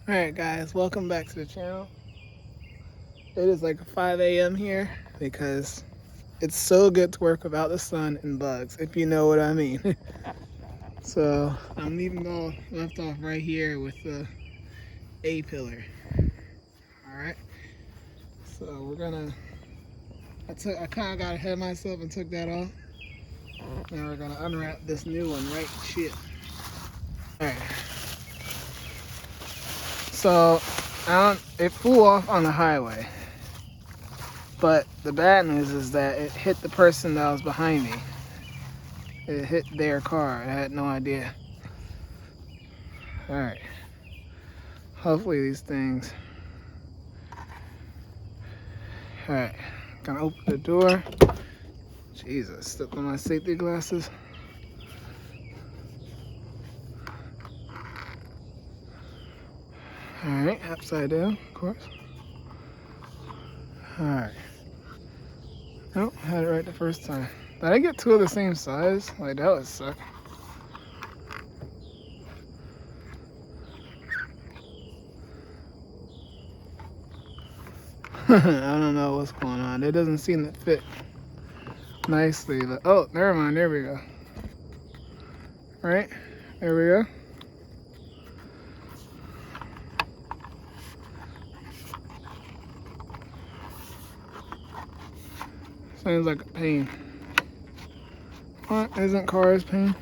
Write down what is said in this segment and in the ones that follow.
Alright guys, welcome back to the channel. It is like 5 a.m. here because it's so good to work without the sun and bugs, if you know what I mean. So I'm leaving off, left off right here with the A-pillar. Alright, so we're gonna, I kind of got ahead of myself and took that off. Now we're gonna unwrap this new one right shit. Alright, so it flew off on the highway. But the bad news is that it hit the person that was behind me. It hit their car. I had no idea. Alright. Hopefully these things. Alright. Gonna open the door. Jesus, stepped on my safety glasses. Alright, upside down, of course. Alright. Nope, had it right the first time. Did I get two of the same size? Like, that would suck. I don't know what's going on. It doesn't seem to fit nicely. But, oh, never mind. There we go. Right? There we go. Sounds like a pain. What? Isn't cars pain?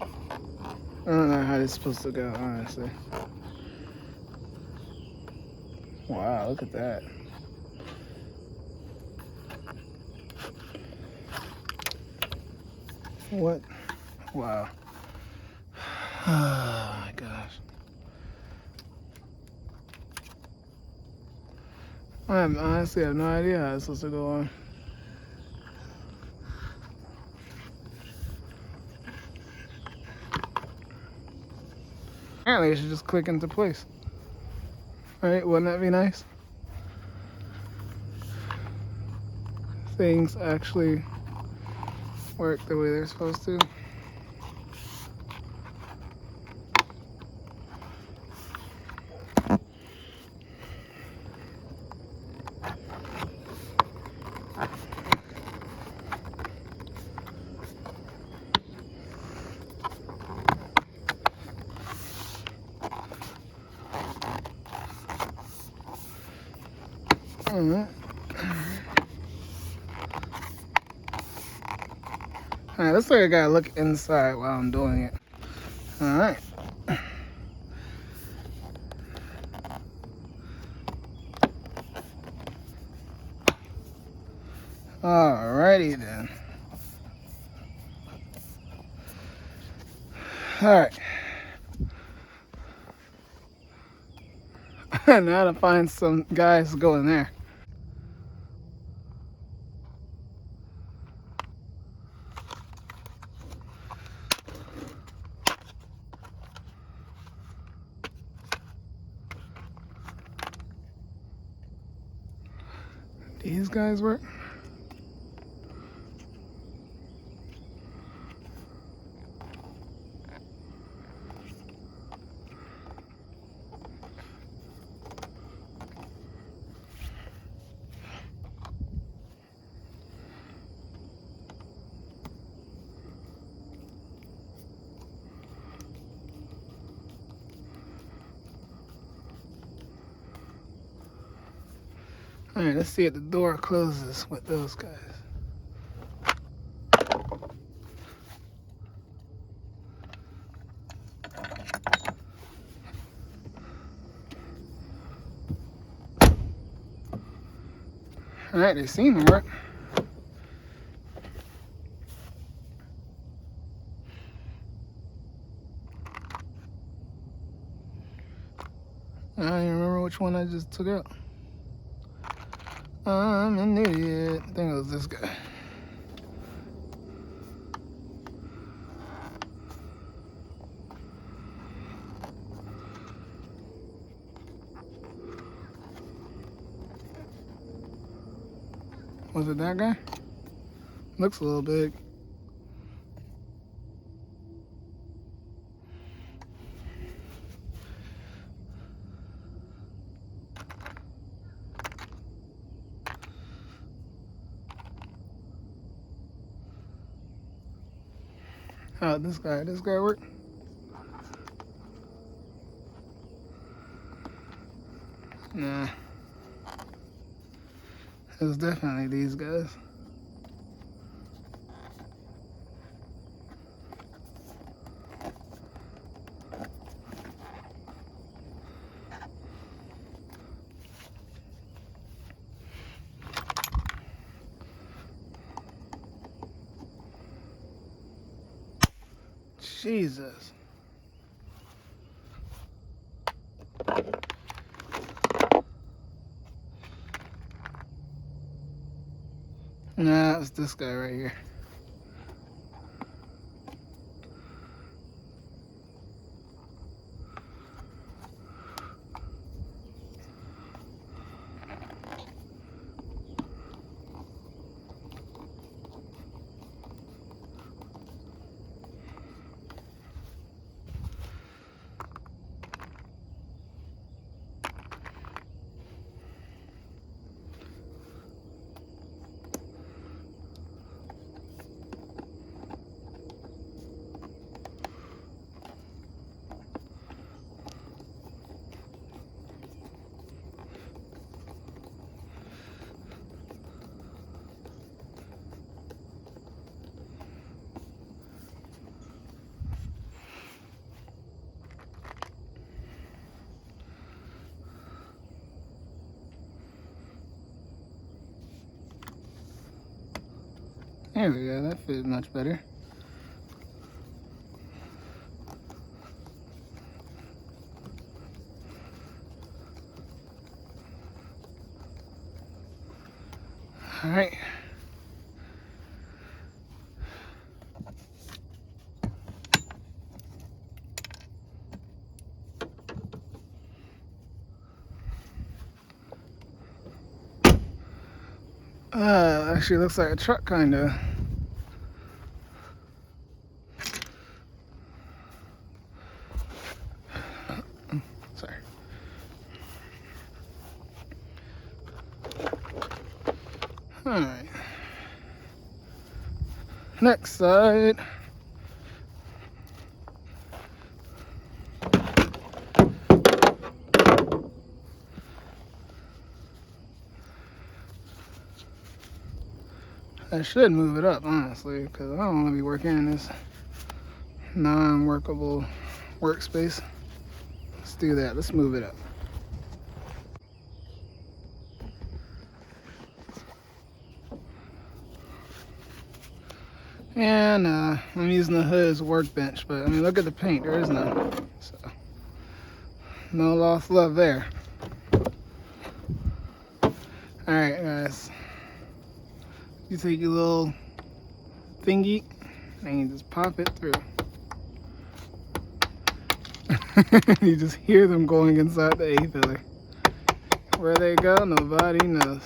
I don't know how this is supposed to go, honestly. Wow, look at that. What? Wow. Oh my gosh. Honestly have no idea how it's supposed to go on. Apparently it should just click into place. Right? Wouldn't that be nice? Things actually work the way they're supposed to. Alright. Alright, looks like I gotta look inside while I'm doing it. Alright. Alrighty then. Alright. Now to find some guys going there. These guys work? Alright, let's see if the door closes with those guys. Alright, they seem to work. I don't even remember which one I just took out. I'm an idiot. I think it was this guy. Was it that guy? Looks a little big. How about this guy? This guy work? Nah. It was definitely these guys. Jesus. Nah, it's this guy right here. There we go, that fits much better. All right. Actually looks like a truck, kinda. Sorry. All right. Next side. I should move it up, honestly, because I don't want to be working in this non-workable workspace. Let's do that. Let's move it up. And I'm using the hood as a workbench, but I mean, look at the paint. There is none. So, no lost love there. All right, guys. You take your little thingy and you just pop it through. You just hear them going inside the A-filler. Where they go, nobody knows.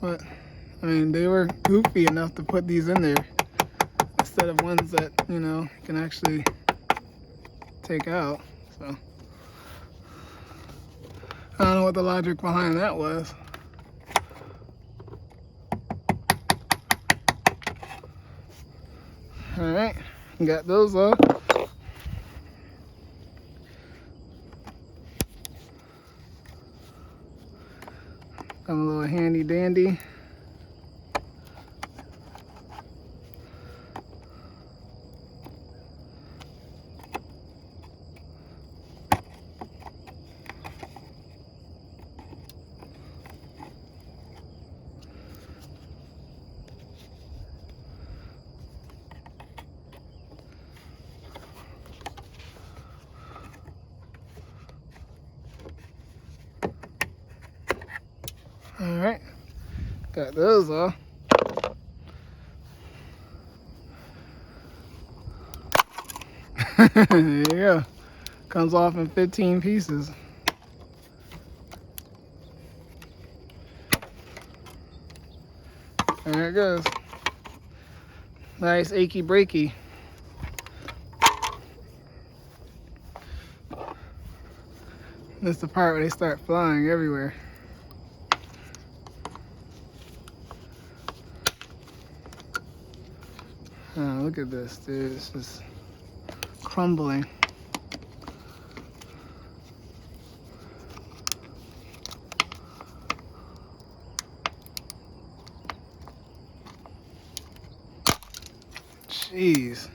But, I mean, they were goofy enough to put these in there instead of ones that, you know, can actually take out. So, I don't know what the logic behind that was. All right, got those off. Got a little handy dandy. All right, got those off. There you go. Comes off in 15 pieces. There it goes. Nice achy breaky. This is the part where they start flying everywhere. look at this, dude. It's just crumbling. Jeez.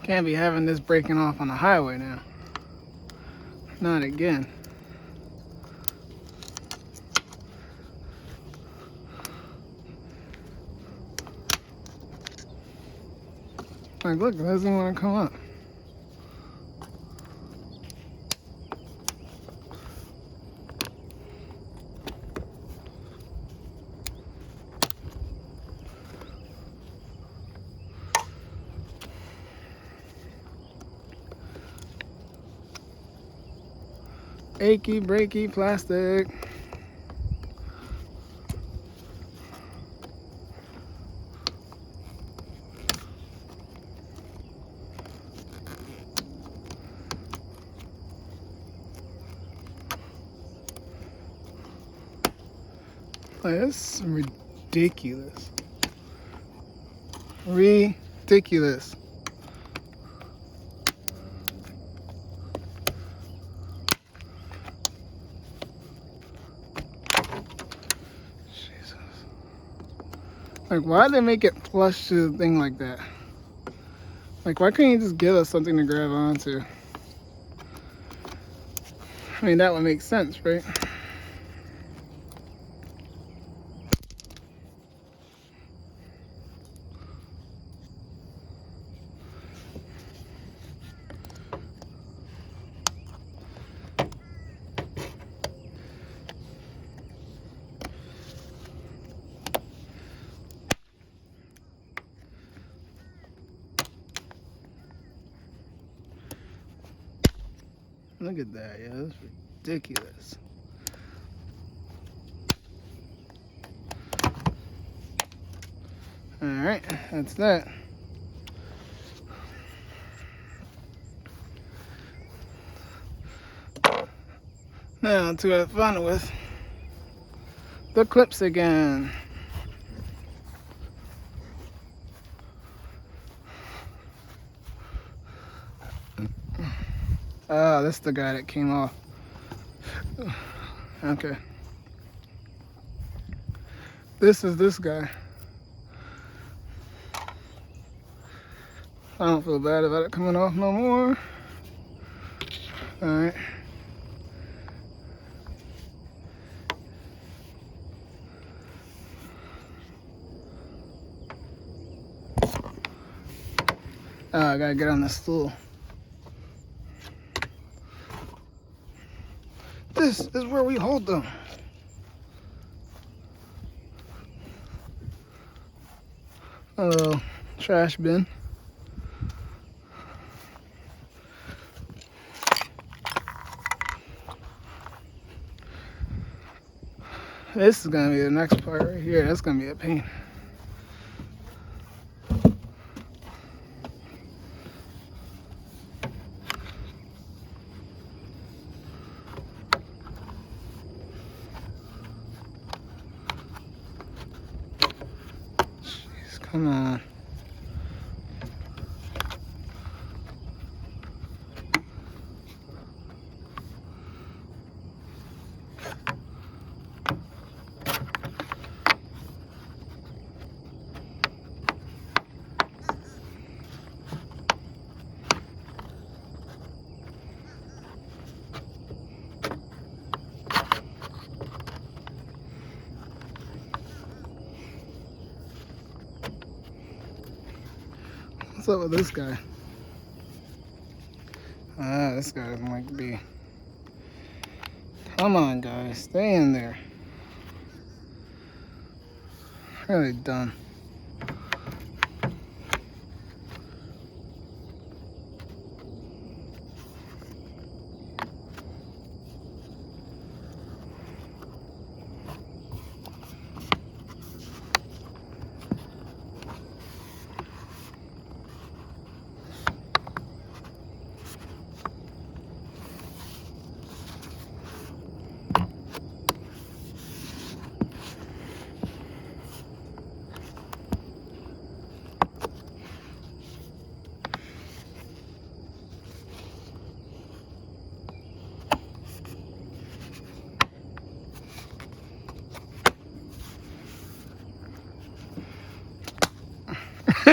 Can't be having this breaking off on the highway now. Not again. Like, look, it doesn't want to come up. Achy, breaky plastic. Like, that's ridiculous. Ridiculous. Like, why did they make it flush to the thing like that? Like, why couldn't you just give us something to grab onto? I mean, that would make sense, right? Look at that, yeah, that's ridiculous. All right, that's that. Now to have fun with the clips again. Oh, this is the guy that came off. Okay. This is this guy. I don't feel bad about it coming off no more. All right. Oh, I gotta get on the stool. This is where we hold them. A little trash bin. This is gonna be the next part right here. That's gonna be a pain. Jeez, come on. What's up with this guy? Ah, this guy doesn't like to be. Come on, guys, stay in there. Really dumb.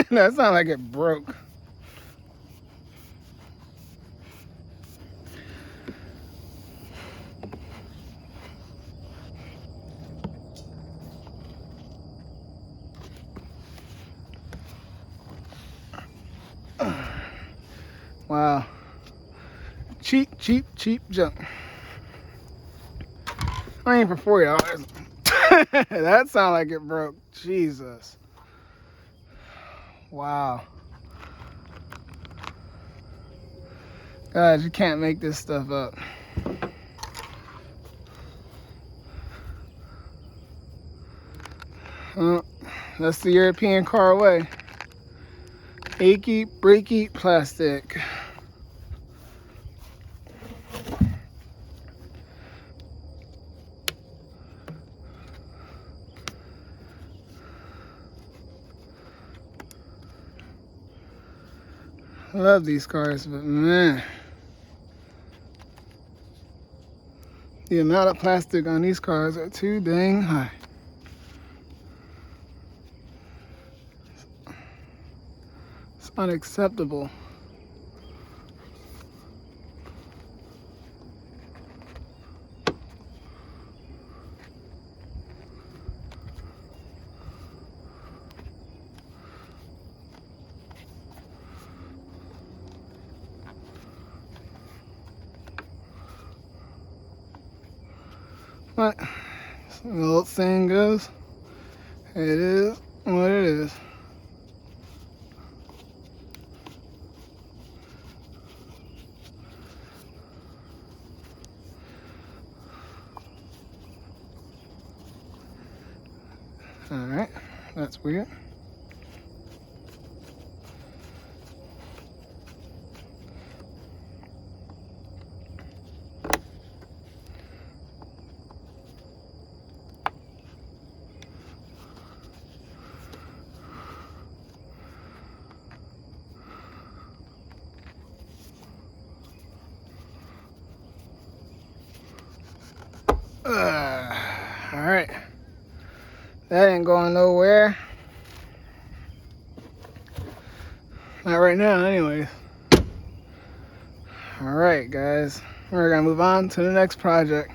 That sounded like it broke. Wow. Cheap, cheap, cheap junk. I ain't for $40. That sounded like it broke. Jesus. Wow. Guys, you can't make this stuff up. That's the European car way. Achy, breaky plastic. I love these cars, but man, the amount of plastic on these cars are too dang high. It's unacceptable. But the old saying goes, it is what it is. All right, that's weird. All right, that ain't going nowhere. Not right now, anyways. All right, guys, we're gonna move on to the next project.